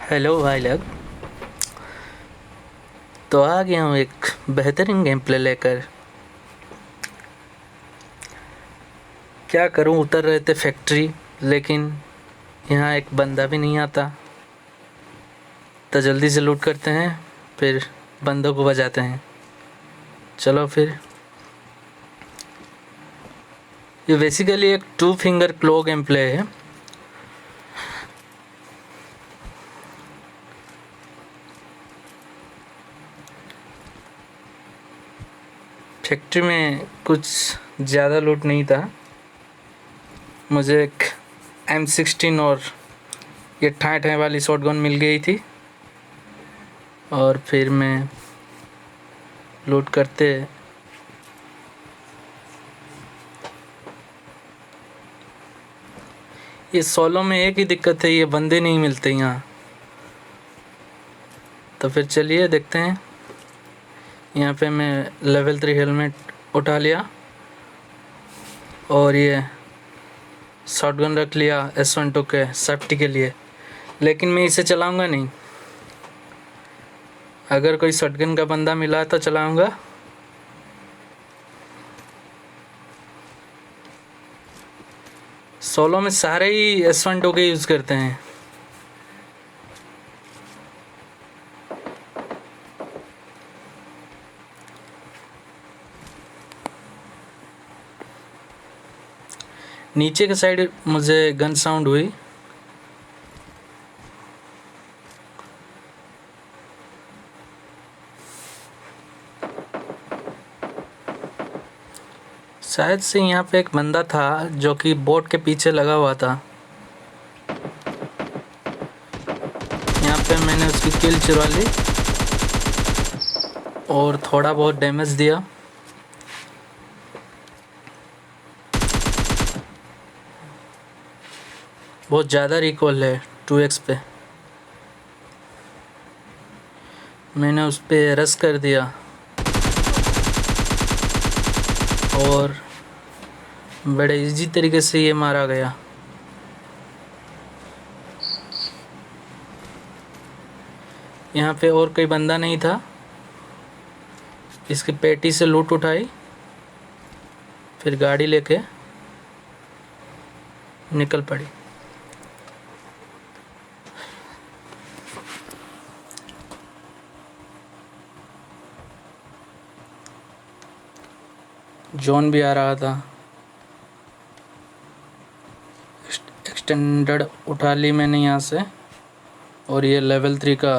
Hello भाई लोग। तो आ गया हूँ एक बेहतरीन गेम प्ले लेकर। क्या करूँ, उतर रहे थे फैक्ट्री, लेकिन यहाँ एक बंदा भी नहीं आता। तो जल्दी से लूट करते हैं, फिर बंदों को बजाते हैं। चलो फिर। ये बेसिकली एक 2 फिंगर क्लो गेम प्ले है। फैक्ट्री में कुछ ज़्यादा लूट नहीं था। मुझे एक M16 और ये ठाए ठाए वाली शॉटगन मिल गई थी, और फिर मैं लूट करते ये सोलो में एक ही दिक्कत है, ये बंदे नहीं मिलते यहाँ। तो फिर चलिए देखते हैं। यहाँ पे मैं लेवल 3 हेलमेट उठा लिया और ये शॉटगन रख लिया S12 के सेफ्टी के लिए, लेकिन मैं इसे चलाऊंगा नहीं। अगर कोई शॉटगन का बंदा मिला तो चलाऊंगा। सोलो में सारे ही S12 के यूज़ करते हैं। नीचे के साइड मुझे गन साउंड हुई। शायद से यहाँ पे एक बंदा था जो कि बोट के पीछे लगा हुआ था। यहाँ पे मैंने उसकी किल चुरा ली और थोड़ा बहुत डैमेज दिया। बहुत ज़्यादा रिकॉल है 2x पे। मैंने उस पर रश कर दिया और बड़े इजी तरीके से ये मारा गया। यहाँ पे और कोई बंदा नहीं था। इसकी पेटी से लूट उठाई, फिर गाड़ी लेके निकल पड़ी। जॉन भी आ रहा था। एक्सटेंडेड उठा ली मैंने यहाँ से, और ये लेवल 3 का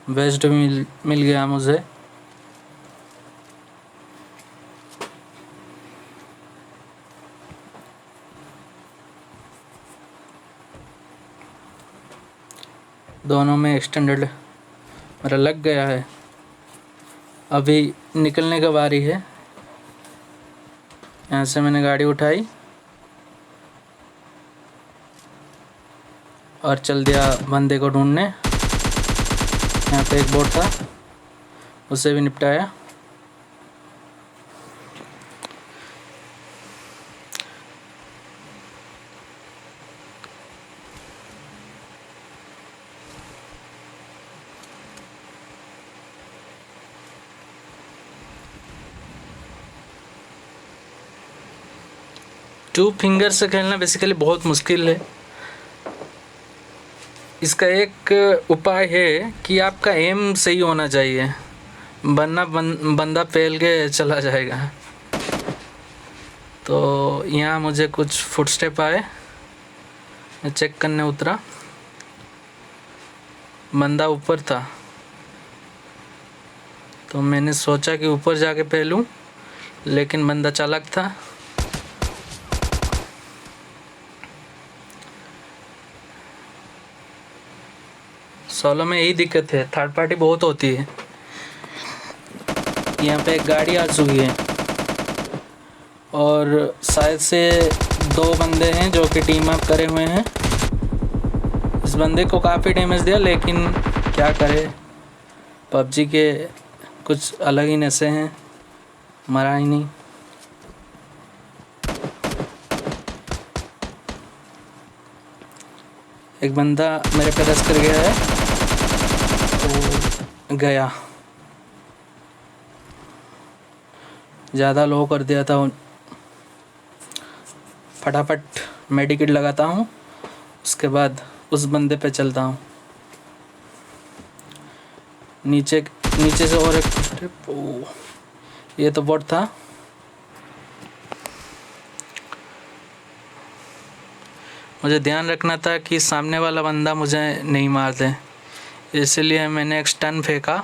वेस्ट भी मिल गया मुझे। दोनों में एक्सटेंडेड मेरा लग गया है। अभी निकलने का बारी है। यहाँ से मैंने गाड़ी उठाई और चल दिया बंदे को ढूंढने। यहाँ पे एक बोट था, उसे भी निपटाया। टू फिंगर से खेलना बेसिकली बहुत मुश्किल है। इसका एक उपाय है कि आपका एम सही होना चाहिए, वरना बंदा पेल के चला जाएगा। तो यहाँ मुझे कुछ फुटस्टेप आए, मैं चेक करने उतरा। बंदा ऊपर था, तो मैंने सोचा कि ऊपर जाके पहलूं, लेकिन बंदा चालाक था। सोलो में यही दिक्कत है, थर्ड पार्टी बहुत होती है। यहाँ पे एक गाड़ी आ चुकी है और शायद से 2 बंदे हैं जो कि टीम अप करे हुए हैं। इस बंदे को काफ़ी डैमेज दिया, लेकिन क्या करे, पबजी के कुछ अलग ही नशे हैं, मरा ही नहीं। एक बंदा मेरे पे रश कर गया है। ओ गया, ज़्यादा लो कर दिया था। फटाफट मेडिकेट लगाता हूँ, उसके बाद उस बंदे पे चलता हूँ। नीचे नीचे से और एक स्टेप। ओ ये तो बॉट था। मुझे ध्यान रखना था कि सामने वाला बंदा मुझे नहीं मार दे, इसलिए मैंने एक स्टन फेंका।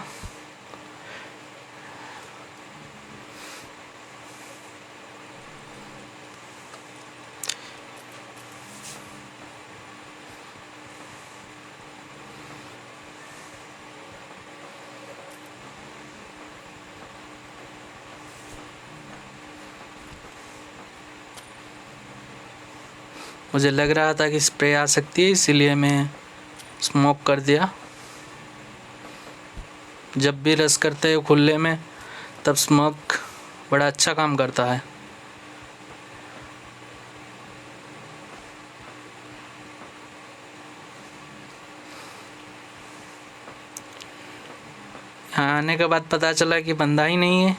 मुझे लग रहा था कि स्प्रे आ सकती है, इसीलिए मैं स्मोक कर दिया। जब भी रश करते हो खुले में, तब स्मोक बड़ा अच्छा काम करता है। यहाँ आने के बाद पता चला कि बंदा ही नहीं है,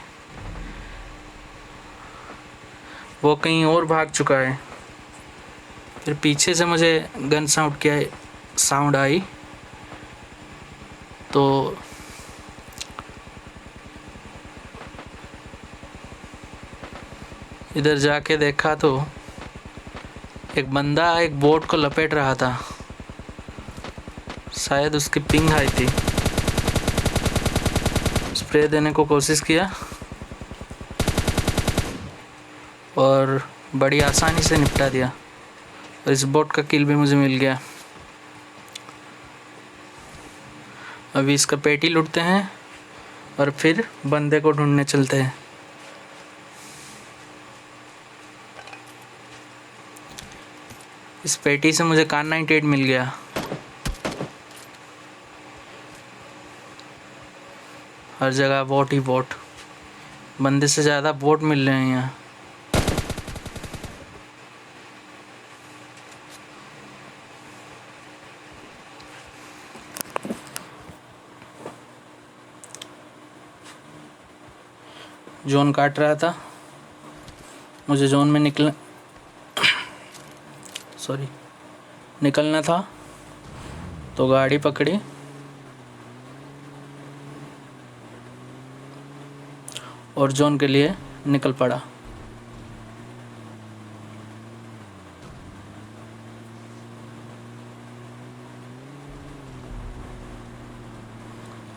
वो कहीं और भाग चुका है। फिर पीछे से मुझे गन साउंड आई, तो इधर जाके देखा तो एक बंदा एक बोट को लपेट रहा था, शायद उसकी पिंग हाई थी। स्प्रे देने को कोशिश किया और बड़ी आसानी से निपटा दिया, और इस बोट का किल भी मुझे मिल गया। अभी इसका पेटी लूटते हैं और फिर बंदे को ढूंढने चलते हैं। इस पेटी से मुझे कार 98 मिल गया। हर जगह बोट ही बोट, बंदे से ज़्यादा बोट मिल रहे हैं यहाँ। जोन काट रहा था, मुझे जोन में निकलना था, तो गाड़ी पकड़ी और जोन के लिए निकल पड़ा।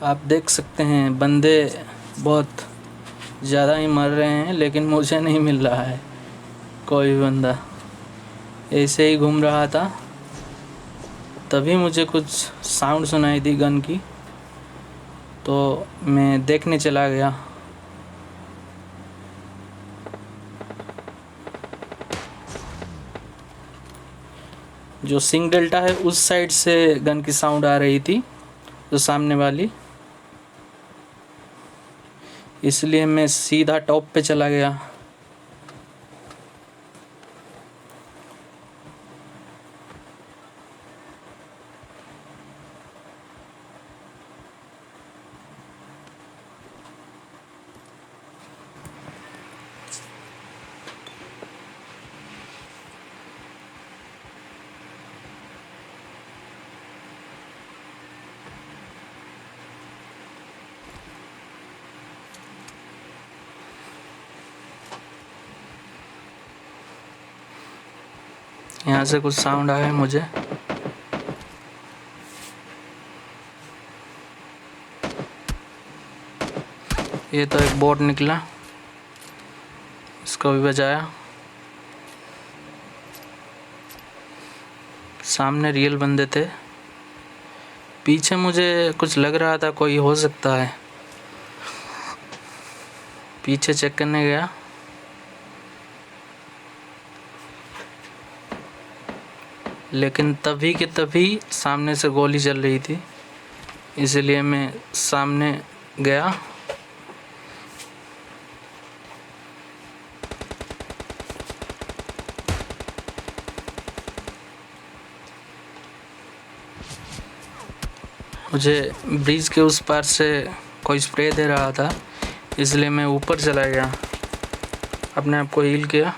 आप देख सकते हैं बंदे बहुत ज़्यादा ही मर रहे हैं, लेकिन मुझे नहीं मिल रहा है कोई भी बंदा। ऐसे ही घूम रहा था, तभी मुझे कुछ साउंड सुनाई दी गन की, तो मैं देखने चला गया। जो सिंग डेल्टा है उस साइड से गन की साउंड आ रही थी, जो सामने वाली, इसलिए मैं सीधा टॉप पे चला गया। यहाँ से कुछ साउंड आया मुझे, ये तो एक बोट निकला, इसको भी बजाया। सामने रियल बंदे थे, पीछे मुझे कुछ लग रहा था कोई हो सकता है। पीछे चेक करने गया, लेकिन तभी के तभी सामने से गोली चल रही थी, इसलिए मैं सामने गया। मुझे ब्रिज के उस पार से कोई स्प्रे दे रहा था, इसलिए मैं ऊपर चला गया, अपने आप को हील किया,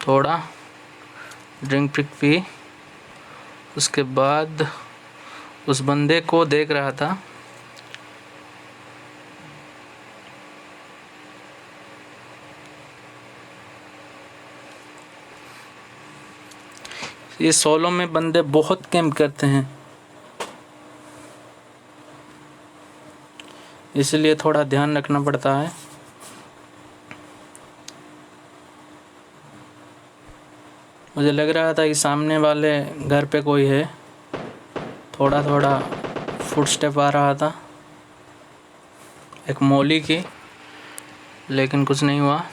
थोड़ा ड्रिंक पिक पी। उसके बाद उस बंदे को देख रहा था। ये सोलो में बंदे बहुत कैंप करते हैं, इसलिए थोड़ा ध्यान रखना पड़ता है। मुझे लग रहा था कि सामने वाले घर पे कोई है, थोड़ा थोड़ा फुटस्टेप आ रहा था एक मौली की, लेकिन कुछ नहीं हुआ।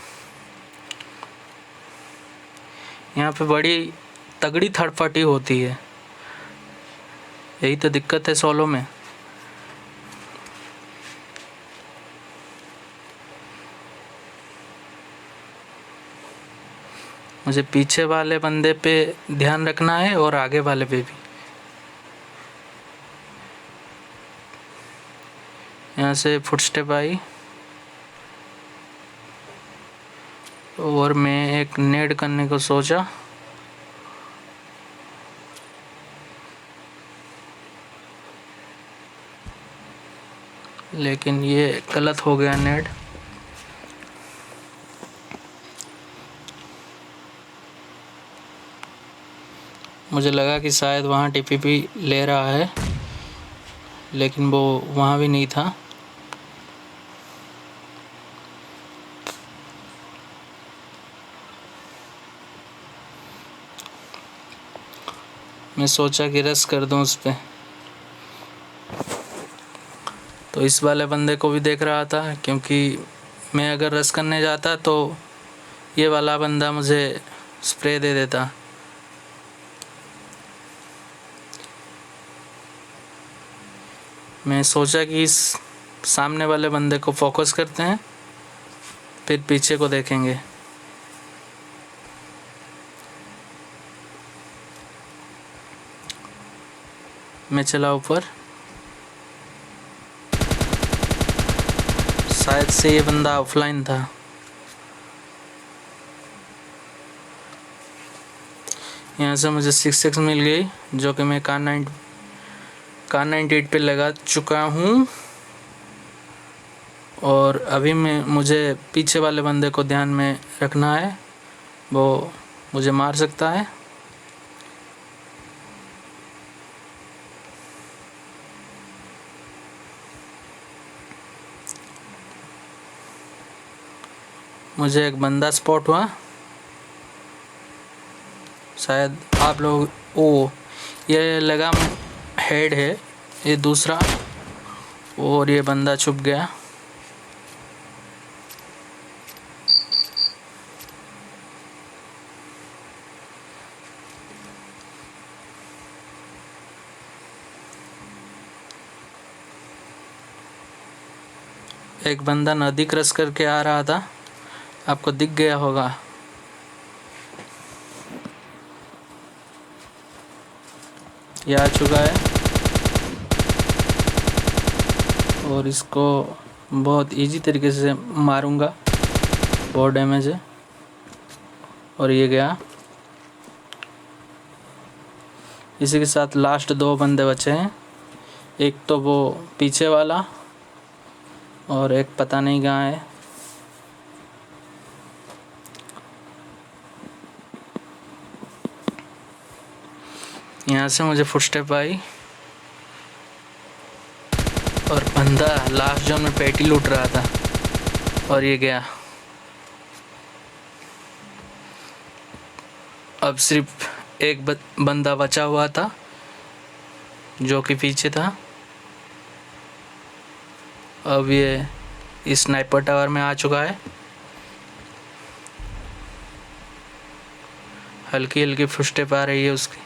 यहाँ पे बड़ी तगड़ी थर्ड पार्टी होती है, यही तो दिक्कत है सोलो में। मुझे पीछे वाले बंदे पे ध्यान रखना है और आगे वाले पे भी। यहाँ से फुटस्टेप आई और मैं एक नेड करने को सोचा, लेकिन ये गलत हो गया नेड। मुझे लगा कि शायद वहाँ टीपीपी ले रहा है, लेकिन वो वहाँ भी नहीं था। मैं सोचा कि रश कर दूं उस पे, तो इस वाले बंदे को भी देख रहा था, क्योंकि मैं अगर रश करने जाता तो ये वाला बंदा मुझे स्प्रे दे देता। मैं सोचा कि इस सामने वाले बंदे को फोकस करते हैं, फिर पीछे को देखेंगे। मैं चला ऊपर, शायद से ये बंदा ऑफलाइन था। यहाँ से मुझे 6x मिल गई, जो कि मैं कार 98 पे लगा चुका हूँ। और अभी मुझे पीछे वाले बंदे को ध्यान में रखना है, वो मुझे मार सकता है। मुझे एक बंदा स्पॉट हुआ, शायद आप लोग, ओ ये लगा हेड है, ये दूसरा, और ये बंदा छुप गया। एक बंदा नदी क्रॉस करके आ रहा था, आपको दिख गया होगा। ये आ चुका है और इसको बहुत इजी तरीके से मारूंगा, बहुत डैमेज है। और ये गया। इसी के साथ लास्ट 2 बंदे बचे हैं, एक तो वो पीछे वाला और एक पता नहीं कहाँ है। यहाँ से मुझे फुटस्टेप आई और बंदा लास्ट जोन में पेटी लूट रहा था, और ये गया। अब सिर्फ एक बंदा बचा हुआ था, जो कि पीछे था। अब ये इस स्नाइपर टावर में आ चुका है। हल्की हल्की फुटस्टेप आ रही है उसकी।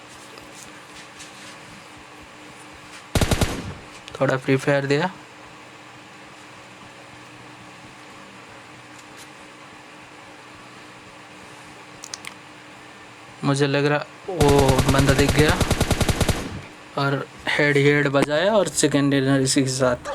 थोड़ा फ्री फायर दिया। मुझे लग रहा वो बंदा दिख गया। और हेड बजाया और चिकन डिनर इसी के साथ।